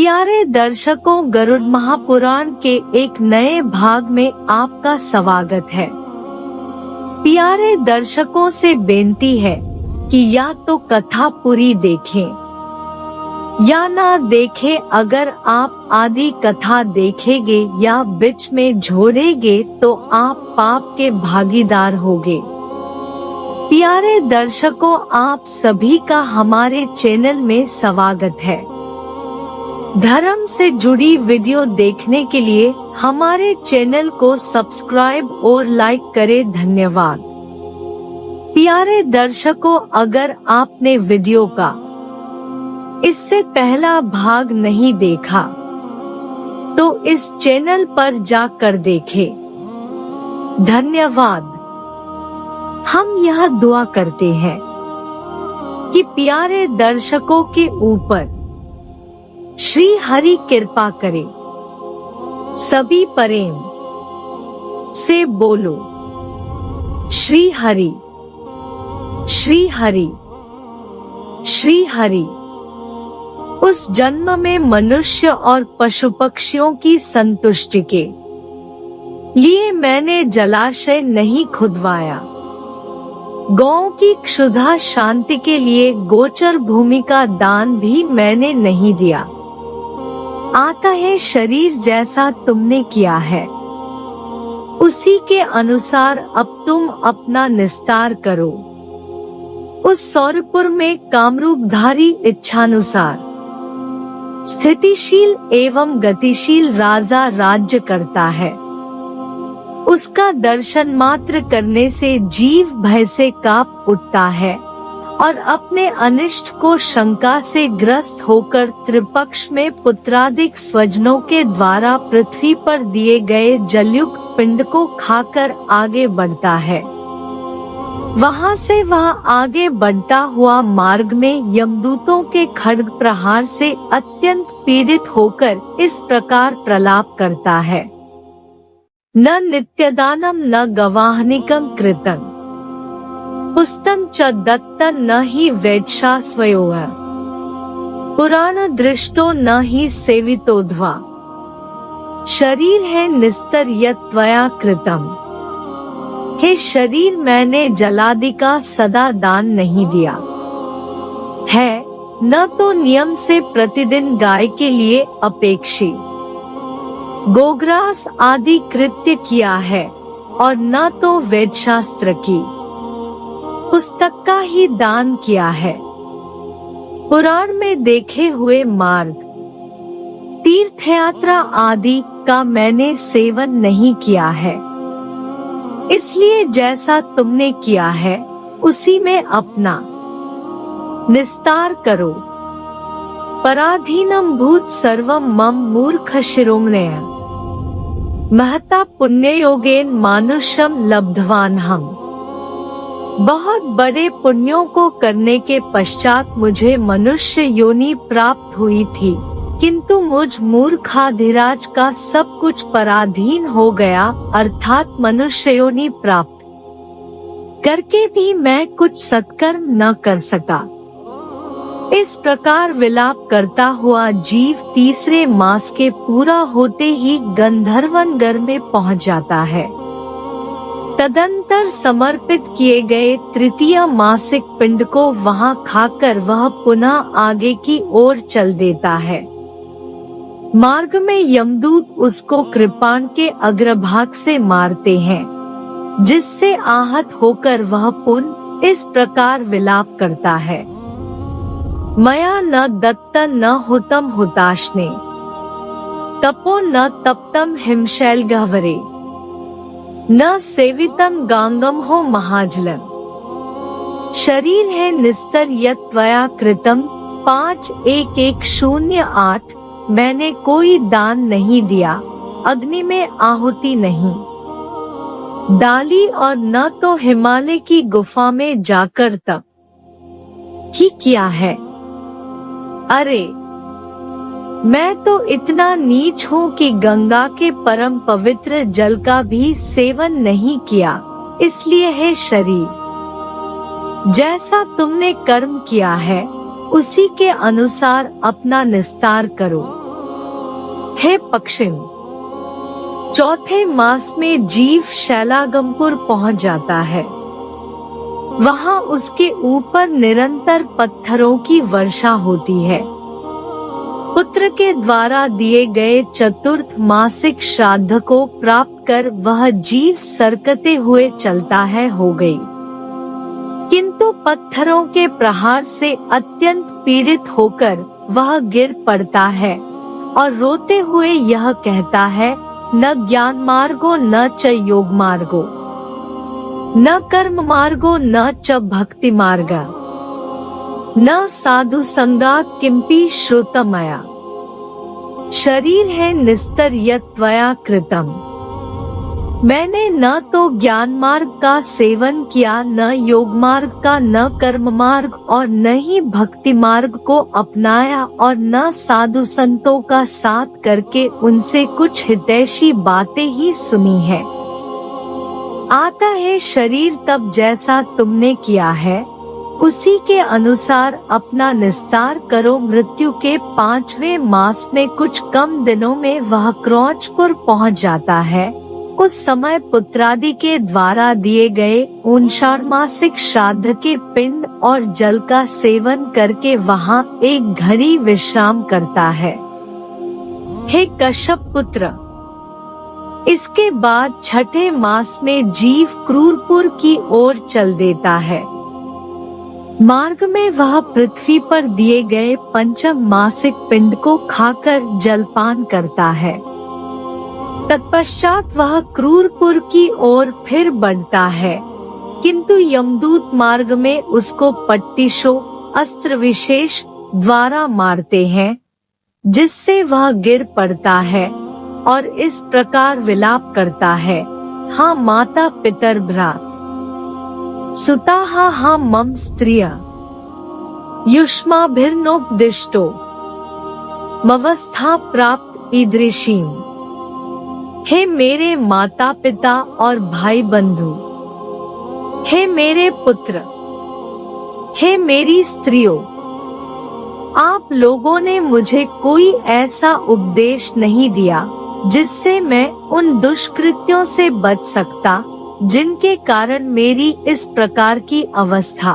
प्यारे दर्शकों, गरुड़ महापुराण के एक नए भाग में आपका स्वागत है। प्यारे दर्शकों से बेनती है कि या तो कथा पूरी देखें या ना देखें। अगर आप आदि कथा देखेंगे या बीच में छोड़ेंगे तो आप पाप के भागीदार होंगे। प्यारे दर्शकों, आप सभी का हमारे चैनल में स्वागत है। धर्म से जुड़ी वीडियो देखने के लिए हमारे चैनल को सब्सक्राइब और लाइक करें। धन्यवाद। प्यारे दर्शकों, अगर आपने वीडियो का इससे पहला भाग नहीं देखा तो इस चैनल पर जाकर देखें। धन्यवाद। हम यह दुआ करते हैं कि प्यारे दर्शकों के ऊपर श्री हरि कृपा करे। सभी प्रेम से बोलो श्री हरि श्री हरि श्री हरि। उस जन्म में मनुष्य और पशु पक्षियों की संतुष्टि के लिए मैंने जलाशय नहीं खुदवाया। गौओं की क्षुधा शांति के लिए गोचर भूमि का दान भी मैंने नहीं दिया। आता है शरीर जैसा तुमने किया है उसी के अनुसार अब तुम अपना निस्तार करो। उस सौरपुर में कामरूपधारी इच्छानुसार स्थितिशील एवं गतिशील राजा राज्य करता है। उसका दर्शन मात्र करने से जीव भय से कांप उठता है और अपने अनिष्ट को शंका से ग्रस्त होकर त्रिपक्ष में पुत्रादिक स्वजनों के द्वारा पृथ्वी पर दिए गए जलयुक्त पिंड को खाकर आगे बढ़ता है। वहां से वह आगे बढ़ता हुआ मार्ग में यमदूतों के खड्ग प्रहार से अत्यंत पीड़ित होकर इस प्रकार प्रलाप करता है। न नित्यदानम न गवाहनिकम कृतं पुस्तम च दत्तं न हि वैद्यशास्वयोः पुराण दृष्टो न हि सेवितोऽध्वा शरीर है निस्तर यत् त्वया कृतम्। हे शरीर, मैंने जलादि का सदा दान नहीं दिया है, न तो नियम से प्रतिदिन गाय के लिए अपेक्षी गोग्रास आदि कृत्य किया है और न तो वेदशास्त्र की पुस्तक का ही दान किया है। पुराण में देखे हुए मार्ग, तीर्थयात्रा आदि का मैंने सेवन नहीं किया है। इसलिए जैसा तुमने किया है उसी में अपना निस्तार करो। पराधीनम भूत सर्वम मम मूर्ख शिरोमणय महता पुण्ययोगेन मानुषम लब्धवान हम। बहुत बड़े पुण्यों को करने के पश्चात मुझे मनुष्य योनि प्राप्त हुई थी, किंतु मुझ मूर्खाधिराज का सब कुछ पराधीन हो गया, अर्थात मनुष्य योनि प्राप्त करके भी मैं कुछ सत्कर्म न कर सका। इस प्रकार विलाप करता हुआ जीव तीसरे मास के पूरा होते ही गंधर्वनगर में पहुंच जाता है। तदंतर समर्पित किए गए तृतीय मासिक पिंड को वहां खाकर वह पुनः आगे की ओर चल देता है। मार्ग में यमदूत उसको कृपाण के अग्रभाग से मारते हैं, जिससे आहत होकर वह पुनः इस प्रकार विलाप करता है। मया न दत्तं न हुतं हुताशने तपो न तप्तं हिमशैल गह्वरे न सेवितम गांगम हो महाजलम। शरीर है निस्तर यत् त्वया कृतम 5110:8। मैंने कोई दान नहीं दिया, अग्नि में आहुति नहीं डाली और न तो हिमालय की गुफा में जाकर तप ही किया है। अरे, मैं तो इतना नीच हूँ कि गंगा के परम पवित्र जल का भी सेवन नहीं किया। इसलिए है शरीर, जैसा तुमने कर्म किया है उसी के अनुसार अपना निस्तार करो। हे पक्षिण, चौथे मास में जीव शैलागमपुर पहुंच जाता है। वहां उसके ऊपर निरंतर पत्थरों की वर्षा होती है। पुत्र के द्वारा दिए गए चतुर्थ मासिक श्राद्ध को प्राप्त कर वह जीव सरकते हुए चलता है हो गई, किंतु पत्थरों के प्रहार से अत्यंत पीड़ित होकर वह गिर पड़ता है और रोते हुए यह कहता है, न ज्ञान मार्गो न च योग मार्गो, न कर्म मार्गो न च भक्ति मार्गा, न साधु संगात किंपि श्रुतमया, शरीर है निस्तर यत् त्वया कृतम। मैंने न तो ज्ञान मार्ग का सेवन किया, न योग मार्ग का, न कर्म मार्ग और न ही भक्ति मार्ग को अपनाया और न साधु संतों का साथ करके उनसे कुछ हितैषी बातें ही सुनी है। आता है शरीर तब जैसा तुमने किया है उसी के अनुसार अपना निस्तार करो। मृत्यु के 5वें मास में कुछ कम दिनों में वह क्रौचपुर पहुंच जाता है। उस समय पुत्रादि के द्वारा दिए गए 59 मासिक श्राद्ध के पिंड और जल का सेवन करके वहां एक घड़ी विश्राम करता है। हे कश्यप पुत्र, इसके बाद छठे मास में जीव क्रूरपुर की ओर चल देता है। मार्ग में वह पृथ्वी पर दिए गए 5 मासिक पिंड को खाकर जलपान करता है। तत्पश्चात वह क्रूरपुर की ओर फिर बढ़ता है, किंतु यमदूत मार्ग में उसको पट्टिशों अस्त्र विशेष द्वारा मारते हैं, जिससे वह गिर पड़ता है और इस प्रकार विलाप करता है, हाँ माता पितर भ्रात सुताहा हा मम स्त्रिय युष्माभिर्नोपदिष्टो मवस्था प्राप्त ईदृशीम। हे मेरे माता पिता और भाई बंधु, हे मेरे पुत्र, हे मेरी स्त्रियों, आप लोगों ने मुझे कोई ऐसा उपदेश नहीं दिया जिससे मैं उन दुष्कृत्यों से बच सकता जिनके कारण मेरी इस प्रकार की अवस्था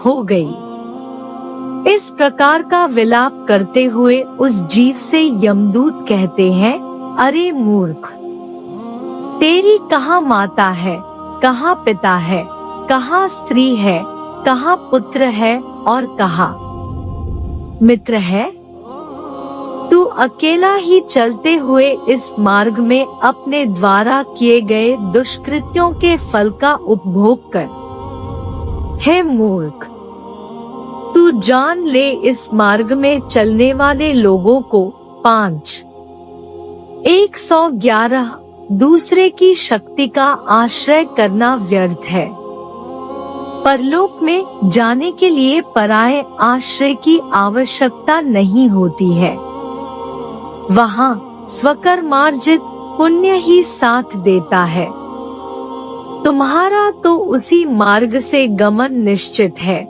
हो गई। इस प्रकार का विलाप करते हुए उस जीव से यमदूत कहते हैं, अरे मूर्ख, तेरी कहाँ माता है, कहाँ पिता है, कहाँ स्त्री है, कहाँ पुत्र है और कहाँ मित्र है? तू अकेला ही चलते हुए इस मार्ग में अपने द्वारा किए गए दुष्कृत्यों के फल का उपभोग कर। हे मूर्ख, तू जान ले इस मार्ग में चलने वाले लोगों को 111 दूसरे की शक्ति का आश्रय करना व्यर्थ है। परलोक में जाने के लिए पराये आश्रय की आवश्यकता नहीं होती है। वहाँ स्वकर्मार्जित पुण्य ही साथ देता है। तुम्हारा तो उसी मार्ग से गमन निश्चित है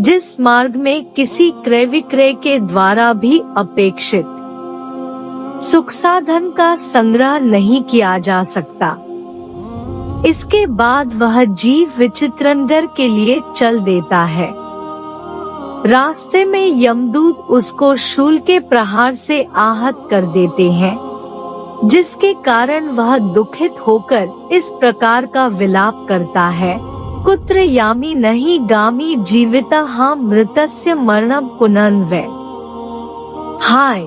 जिस मार्ग में किसी क्रय विक्रय के द्वारा भी अपेक्षित सुख साधन का संग्रह नहीं किया जा सकता। इसके बाद वह जीव विचित्रनगर के लिए चल देता है। रास्ते में यमदूत उसको शूल के प्रहार से आहत कर देते हैं, जिसके कारण वह दुखित होकर इस प्रकार का विलाप करता है, कुत्र यामी नहीं गामी जीविता हा मृतस्य मरणम पुनन्वय। हाय,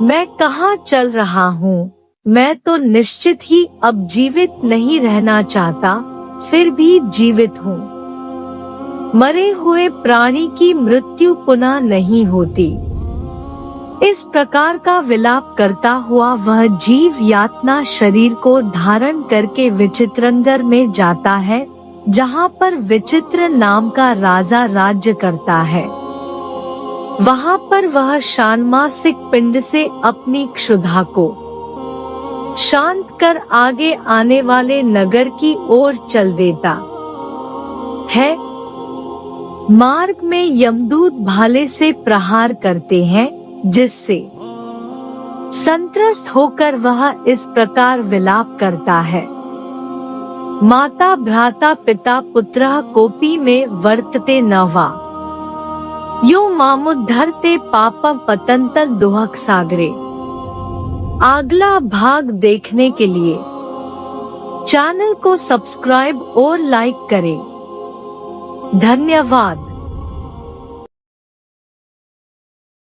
मैं कहाँ चल रहा हूँ? मैं तो निश्चित ही अब जीवित नहीं रहना चाहता, फिर भी जीवित हूँ। मरे हुए प्राणी की मृत्यु पुनः नहीं होती। इस प्रकार का विलाप करता हुआ वह जीव यातना शरीर को धारण करके विचित्रनगर में जाता है, जहाँ पर विचित्र नाम का राजा राज्य करता है। वहाँ पर वह षाण्मासिक पिंड से अपनी क्षुधा को शांत कर आगे आने वाले नगर की ओर चल देता है। मार्ग में यमदूत भाले से प्रहार करते हैं, जिससे संत्रस्त होकर वह इस प्रकार विलाप करता है। माता भ्राता पिता पुत्रः कोपी में वर्तते न वा, यो मामुद्धरते पापं पतन्तं दुःख सागरे। अगला भाग देखने के लिए चैनल को सब्सक्राइब और लाइक करें। धन्यवाद।